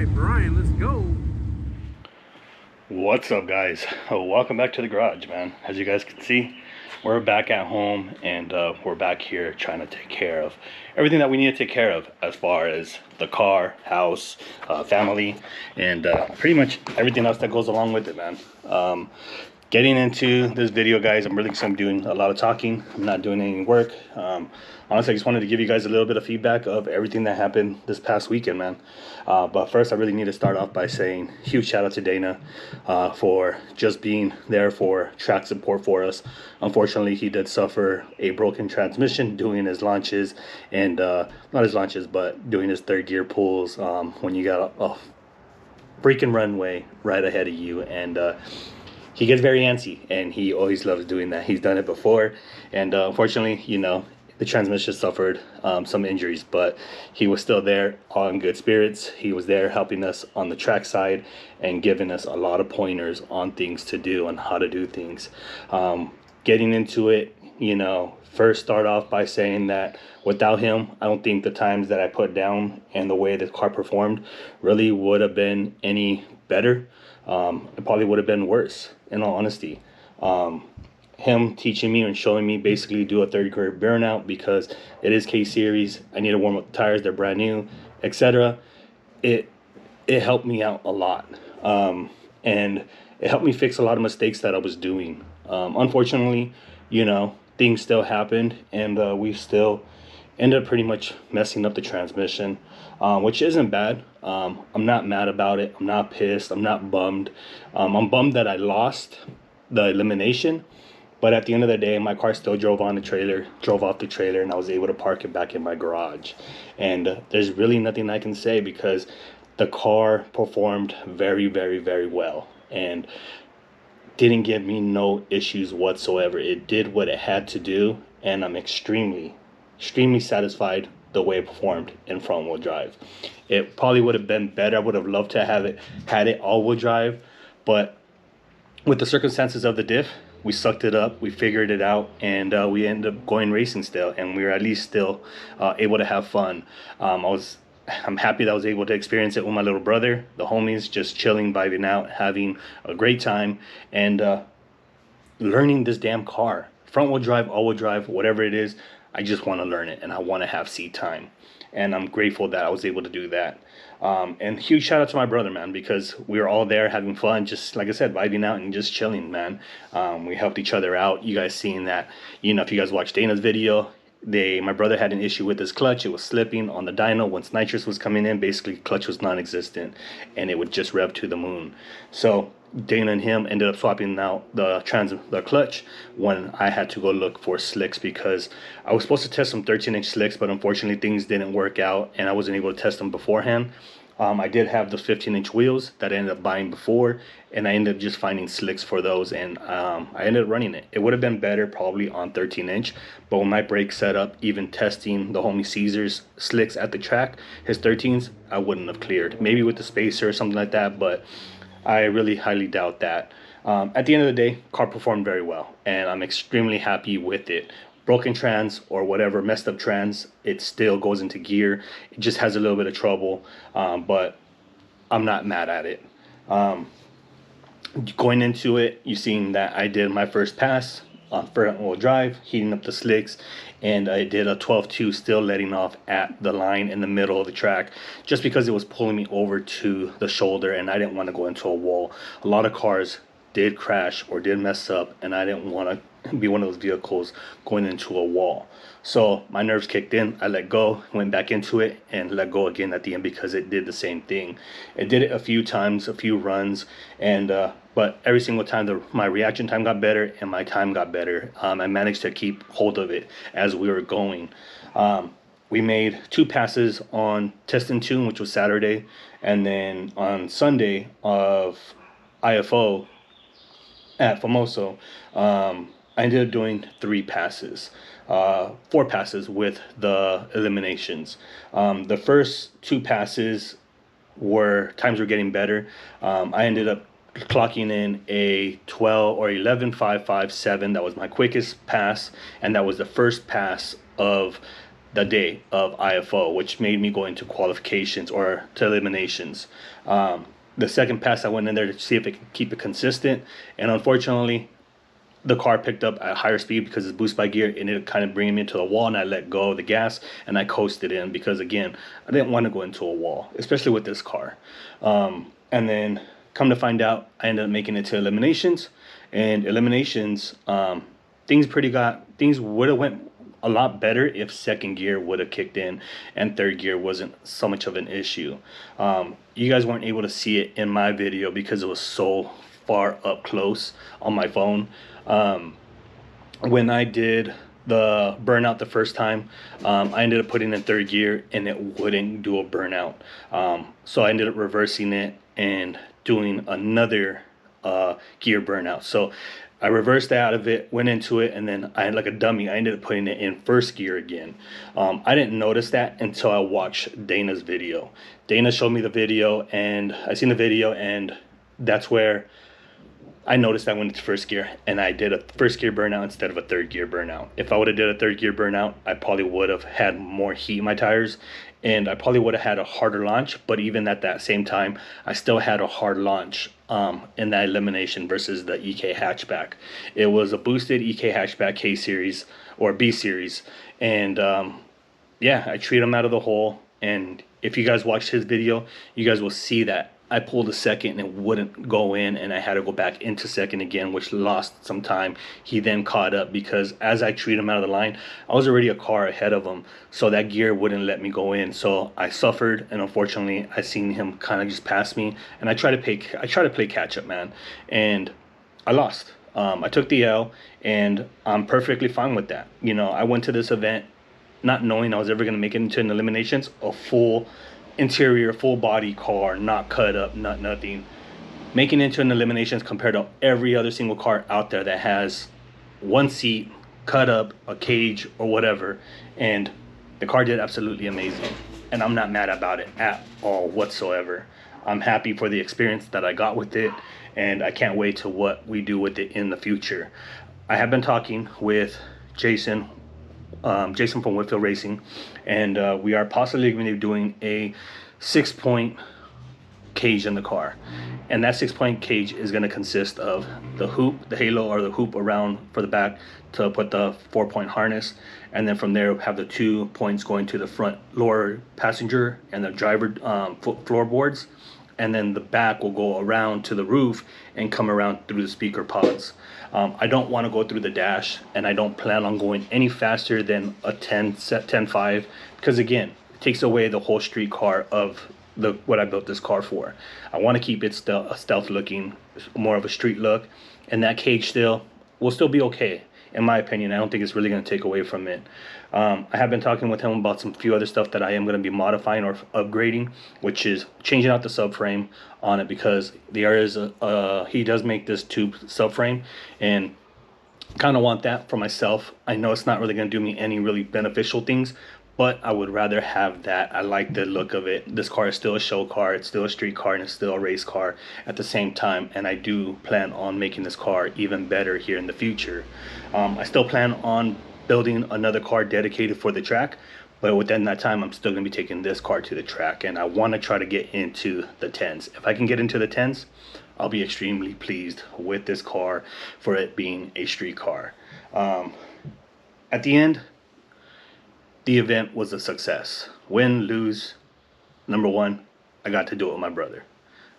right, Brian, let's go. What's up, guys? Welcome back to the garage, man. As you guys can see, we're back at home, and we're back here trying to take care of everything that we need to take care of as far as the car, house, family, and pretty much everything else that goes along with it, man. Getting into this video, guys, I'm really just doing a lot of talking. I'm not doing any work. Honestly, I just wanted to give you guys a little bit of feedback of everything that happened this past weekend, man. But first, I really need to start off by saying huge shout out to Dana for just being there for track support for us. Unfortunately, he did suffer a broken transmission doing his launches, and not his launches, but doing his third gear pulls when you got a freaking runway right ahead of you. And he gets very antsy, and he always loves doing that. He's done it before, and unfortunately, the transmission suffered some injuries, but he was still there on good spirits. He was there helping us on the track side and giving us a lot of pointers on things to do and how to do things. Getting into it, first start off by saying that without him, I don't think the times that I put down and the way the car performed really would have been any better. It probably would have been worse, in all honesty. Him teaching me and showing me basically do a third gear burnout because it is K series. I need to warm up the tires; they're brand new, etc. It helped me out a lot, and it helped me fix a lot of mistakes that I was doing. Unfortunately, things still happened, and we still ended up pretty much messing up the transmission, which isn't bad. I'm not mad about it. I'm not pissed. I'm not bummed. I'm bummed that I lost the elimination, but at the end of the day, my car still drove off the trailer, and I was able to park it back in my garage. And there's really nothing I can say because the car performed very, very, very well and didn't give me no issues whatsoever. It did what it had to do, and I'm extremely satisfied the way it performed in front wheel drive. It probably would have been better. I would have loved to have had it all wheel drive, but with the circumstances of the diff, we sucked it up, we figured it out, and we ended up going racing still, and we were at least still able to have fun. I'm happy that I was able to experience it with my little brother, the homies, just chilling, vibing out, having a great time, and learning this damn car. Front wheel drive, all wheel drive, whatever it is, I just want to learn it, and I want to have seat time. And I'm grateful that I was able to do that. And huge shout out to my brother, man, because we were all there having fun, just like I said, vibing out and just chilling, man. We helped each other out. You guys seeing that, if you guys watched Dana's video, my brother had an issue with his clutch. It was slipping on the dyno once nitrous was coming in. Basically, clutch was non-existent, and it would just rev to the moon. So Dana and him ended up swapping out the clutch when I had to go look for slicks because I was supposed to test some 13-inch slicks, but unfortunately things didn't work out and I wasn't able to test them beforehand. I did have those 15-inch wheels that I ended up buying before, and I ended up just finding slicks for those, and I ended up running it. It would have been better probably on 13-inch, but with my brake setup, even testing the homie Caesar's slicks at the track, his 13s, I wouldn't have cleared. Maybe with the spacer or something like that, but I really highly doubt that. At the end of the day, car performed very well, and I'm extremely happy with it. Broken trans or whatever, messed up trans, it still goes into gear. It just has a little bit of trouble, but I'm not mad at it. Going into it, you've seen that I did my first pass on front wheel drive, heating up the slicks, and I did a 12.2 still letting off at the line in the middle of the track just because it was pulling me over to the shoulder and I didn't want to go into a wall. A lot of cars did crash or did mess up, and I didn't want to be one of those vehicles going into a wall. So my nerves kicked in. I let go, went back into it, and let go again at the end because it did the same thing. It did it a few times, a few runs, and but every single time my reaction time got better and my time got better. I managed to keep hold of it as we were going. We made 2 passes on test and tune, which was Saturday, and then on Sunday of IFO at Famoso, I ended up doing 3 passes, 4 passes with the eliminations. The first 2 passes times were getting better. I ended up clocking in a 12 or 11.557. That was my quickest pass, and that was the first pass of the day of IFO, which made me go into qualifications or to eliminations. The second pass, I went in there to see if it could keep it consistent, and unfortunately, the car picked up at higher speed because it's boost by gear, and it kind of bringing me into the wall, and I let go of the gas and I coasted in because, again, I didn't want to go into a wall, especially with this car. And then come to find out, I ended up making it to eliminations, and eliminations, things would have went a lot better if second gear would have kicked in and third gear wasn't so much of an issue. You guys weren't able to see it in my video because it was so far up close on my phone. When I did the burnout the first time, I ended up putting in third gear and it wouldn't do a burnout. So I ended up reversing it and doing another gear burnout. So I reversed out of it, went into it, and then I had like a dummy. I ended up putting it in first gear again. I didn't notice that until I watched Dana's video. Dana showed me the video, and I seen the video, and that's where I noticed I went into first gear, and I did a first gear burnout instead of a third gear burnout. If I would have did a third gear burnout, I probably would have had more heat in my tires, and I probably would have had a harder launch. But even at that same time, I still had a hard launch in that elimination versus the EK hatchback. It was a boosted EK hatchback K series or B series, and yeah, I treat him out of the hole. And if you guys watch his video, you guys will see that I pulled a second and it wouldn't go in, and I had to go back into second again, which lost some time. He then caught up because as I treated him out of the line, I was already a car ahead of him, so that gear wouldn't let me go in. So I suffered, and unfortunately, I seen him kind of just pass me, and I try to play catch up, man, and I lost. I took the L, and I'm perfectly fine with that. You know, I went to this event not knowing I was ever going to make it into an eliminations, a full interior, full body car, not cut up, not nothing, making it into an eliminations compared to every other single car out there that has one seat, cut up, a cage or whatever, and the car did absolutely amazing, and I'm not mad about it at all whatsoever. I'm happy for the experience that I got with it, and I can't wait to what we do with it in the future. I have been talking with Jason from Whitfield Racing, and we are possibly going to be doing a 6-point cage in the car, and that 6-point cage is going to consist of the hoop, the halo or the hoop around for the back to put the 4-point harness, and then from there have the 2 points going to the front lower passenger and the driver floorboards, and then the back will go around to the roof and come around through the speaker pods. I don't want to go through the dash, and I don't plan on going any faster than a 10.5, because again, it takes away the whole street car of what I built this car for. I want to keep it stealth looking, more of a street look, and that cage will still be okay. In my opinion, I don't think it's really going to take away from it. I have been talking with him about some few other stuff that I am going to be modifying or upgrading, which is changing out the subframe on it, because there is he does make this tube subframe, and kind of want that for myself. I know it's not really going to do me any really beneficial things, but I would rather have that. I like the look of it. This car is still a show car, it's still a street car, and it's still a race car at the same time, and I do plan on making this car even better here in the future. I still plan on building another car dedicated for the track, but within that time I'm still going to be taking this car to the track, and I want to try to get into the 10s. If I can get into the 10s, I'll be extremely pleased with this car for it being a street car. At the end, the event was a success. Win, lose. Number one, I got to do it with my brother.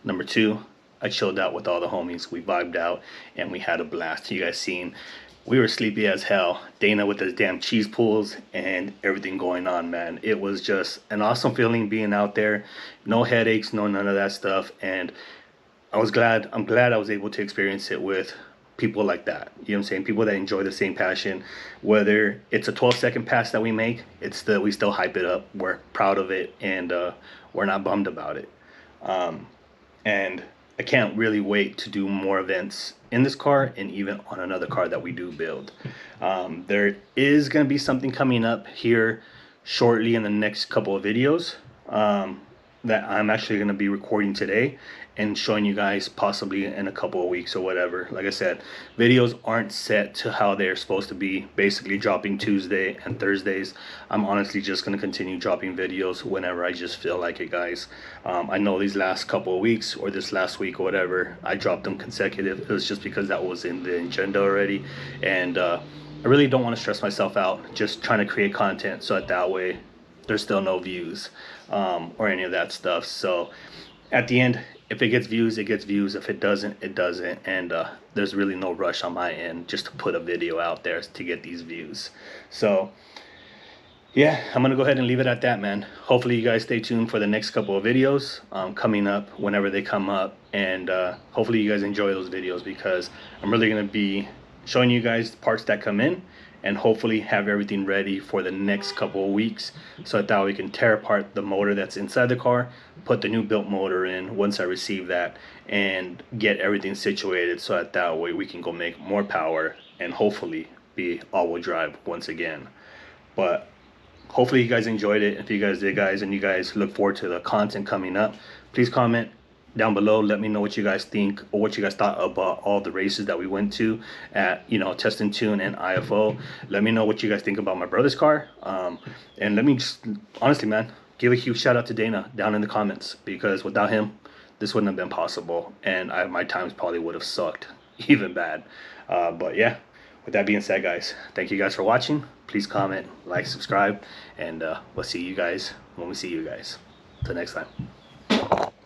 Number two, I chilled out with all the homies. We vibed out and we had a blast. You guys seen, we were sleepy as hell. Dana with his damn cheese pulls and everything going on, man. It was just an awesome feeling being out there. No headaches, no none of that stuff. And I'm glad I was able to experience it with people like that. You know what I'm saying? People that enjoy the same passion. Whether it's a 12-second pass that we make, we still hype it up. We're proud of it, and we're not bummed about it. And I can't really wait to do more events in this car and even on another car that we do build. There is going to be something coming up here shortly in the next couple of videos. that I'm actually going to be recording today and showing you guys possibly in a couple of weeks or whatever. Like I said, videos aren't set to how they're supposed to be, basically dropping Tuesday and Thursdays. I'm honestly just going to continue dropping videos whenever I just feel like it, guys. I know these last couple of weeks or this last week or whatever, I dropped them consecutive. It was just because that was in the agenda already. And I really don't want to stress myself out just trying to create content so that way there's still no views or any of that stuff. So at the end, if it gets views, it gets views. If it doesn't, it doesn't. And there's really no rush on my end just to put a video out there to get these views. So yeah, I'm gonna go ahead and leave it at that, man. Hopefully you guys stay tuned for the next couple of videos coming up whenever they come up, and hopefully you guys enjoy those videos, because I'm really gonna be showing you guys parts that come in, and hopefully have everything ready for the next couple of weeks, so that we can tear apart the motor that's inside the car, put the new built motor in once I receive that, and get everything situated so that way we can go make more power and hopefully be all-wheel drive once again. But hopefully you guys enjoyed it. If you guys did, guys, and you guys look forward to the content coming up, please comment down below. Let me know what you guys think, or what you guys thought about all the races that we went to at, you know, Test and Tune and IFO. Let me know what you guys think about my brother's car. And let me just, honestly, man, give a huge shout out to Dana down in the comments, because without him, this wouldn't have been possible, and my times probably would have sucked even bad. But yeah, with that being said, guys, thank you guys for watching. Please comment, like, subscribe, and we'll see you guys when we see you guys. Till next time.